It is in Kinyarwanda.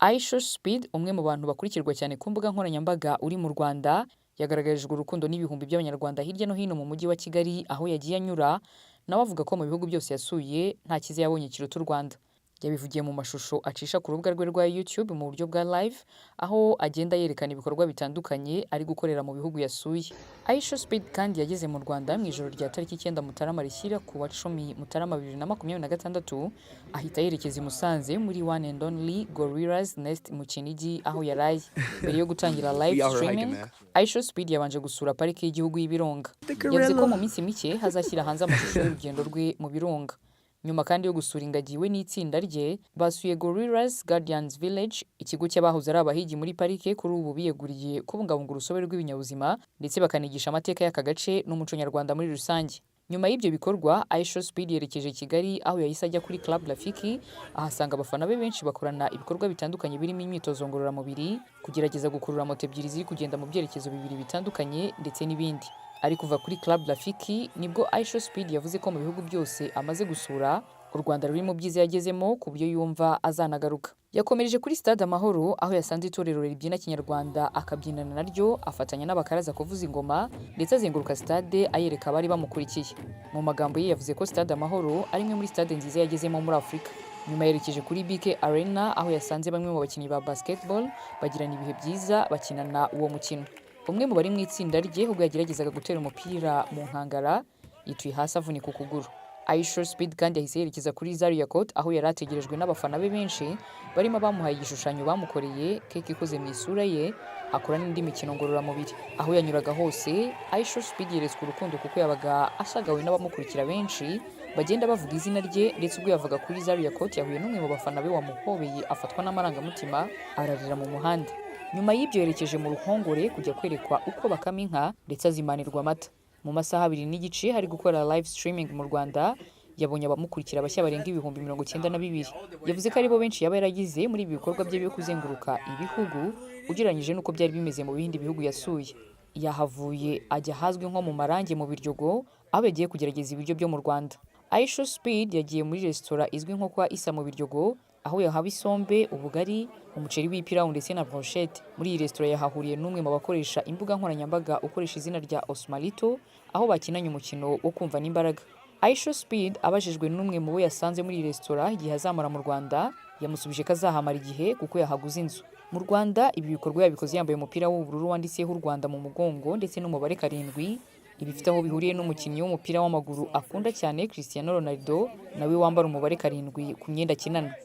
Aisha Speed, umwe mu bantu bakurikirwa cyane ku mbuga nkoranyambaga uri mu Rwanda, yagaragarijwe urukundo n'ibihumbi by'abanyarwanda hirya no hino mu mujyi wa Kigali aho yagiye anyura, nawe avuga ko mu bihugu byose yasuye nta cyiza yabonye kiruta u Rwanda. Yabivugiye mu mashusho acisha ku rubuga rwe rwa YouTube mu buryo bwa live, aho agenda yerekana ibikorwa bitandukanye ari gukorera mu bihugu yasuye. Aisha Speed kandi yageze mu Rwanda mu ijoro rya tariki 9 Mutarama rishyira ku wa 10 Mutarama 2026, ahita yerekeza i Musanze muri One and Only Gorillas Nest mu Kinigi aho yaraye. Mbere yo gutangira live streaming, Aisha Speed yabanje gusura pariki y'igihugu y'Ibirunga. Yavuze ko mu minsi mike hazashyira hanze amashusho y'urugendo rwe mu Birunga. Nyuma kandi yo gusura ingagi we n'itsinda rye, basuye Gorillas Guardians Village, ikigo cy'abahoze ari abahigi muri parike kuri ubu biyeguriye kubungabunga urusobe rw'ibinyabuzima ndetse bakanigisha amateka y'aka gace n'umuco nyarwanda muri rusange. Nyuma y'ibyo bikorwa, Aisha Speed yerekeje Kigali aho yahise ajya kuri Club Rafiki, ahasanga abafana be benshi bakorana ibikorwa bitandukanye birimo imyitozo ngororamubiri, kugerageza gukurura moto ebyiri ziri kugenda mu byerekezo bibiri bitandukanye ndetse n'ibindi. Ari kuva kuri Club Rafiki nibwo Aisha Speed yavuze ko mu bihugu byose amaze gusura, u Rwanda ruri mu byiza yagezemo ku buryo yumva azanagaruka. Yakomereje kuri Stade Amahoro aho yasanze itorero ribyina Kinyarwanda akabyinana naryo, afatanya n'abakaraza kuvuza ingoma ndetse azenguruka stade ayereka abari bamukurikiye. Mu magambo ye yavuze ko Stade Amahoro ari imwe muri stade nziza yagezemo muri Afurika. Nyuma yerekeje kuri BK Arena aho yasanze bamwe mu bakinnyi ba basketball bagirana ibihe byiza bakinana uwo mukino. Umwe mu bari mu itsinda rye ubwo yageragezaga gutera umupira mu nkangara yituye hasi avunika ukuguru. Aisha Speed kandi yahise yerekeza kuri Yakoreye aho yari ategerejwe n'abafana be benshi barimo bamuhaye igishushanyo bamukoreye, keke ikoze mu isura ye, akora n'indi mikino ngororamubiri. Aho yanyuraga hose, Aisha Speed yeretswe urukundo kuko yabaga ashagawe n'abamukurikira benshi bagenda bavuga izina rye, ndetse ubwo yavaga kuri Yakoreye yahuye n'umwe mu bafana be wamuhobeye afatwa n'amarangamutima ararira mu muhanda. Nyuma y'ibyo yerekeje mu ruhongore kujya kwerekwa uko bakama inka ndetse azimanirwa amata. Mu masaha 2 n'igice hari gukora live streaming mu Rwanda, yabonye abamukurikira bashya barenga ibihumbi 92. Yavuze ko aribo benshi yaba yaragize muri ibi bikorwa bye byo kuzenguruka ibihugu ugereranyije n'uko byari bimeze mu bindi bihugu yasuye. Yahavuye ajya hazwi nko mu Marange mu Biryogo aho yagiye kugerageza ibiryo byo mu Rwanda. Aisha Speed yagiye muri resitora izwi nko kwa Isa mu Biryogo aho yahawe isombe, ubugari, umuceri w'ipirawu ndetse na brochette. Muri iyi resitora yahahuriye n'umwe mu bakoresha imbuga nkoranyambaga ukoresha izina rya Osmalito aho bakinanye umukino wo kumva n'imbaraga. Aisha Speed abajijwe n'umwe mu bo yasanze muri iyi resitora igihe azamara mu Rwanda, yamusubije ko azahamara igihe kuko yahaguze inzu. Mu Rwanda ibi bikorwa yabikoze yambaye umupira w'ubururu wanditseho u Rwanda mu mugongo ndetse n'umubare 7. Ibi bifite aho bihuriye n'umukinnyi w'umupira w'amaguru akunda cyane Cristiano Ronaldo nawe wambara umubare 7 ku myenda akinana.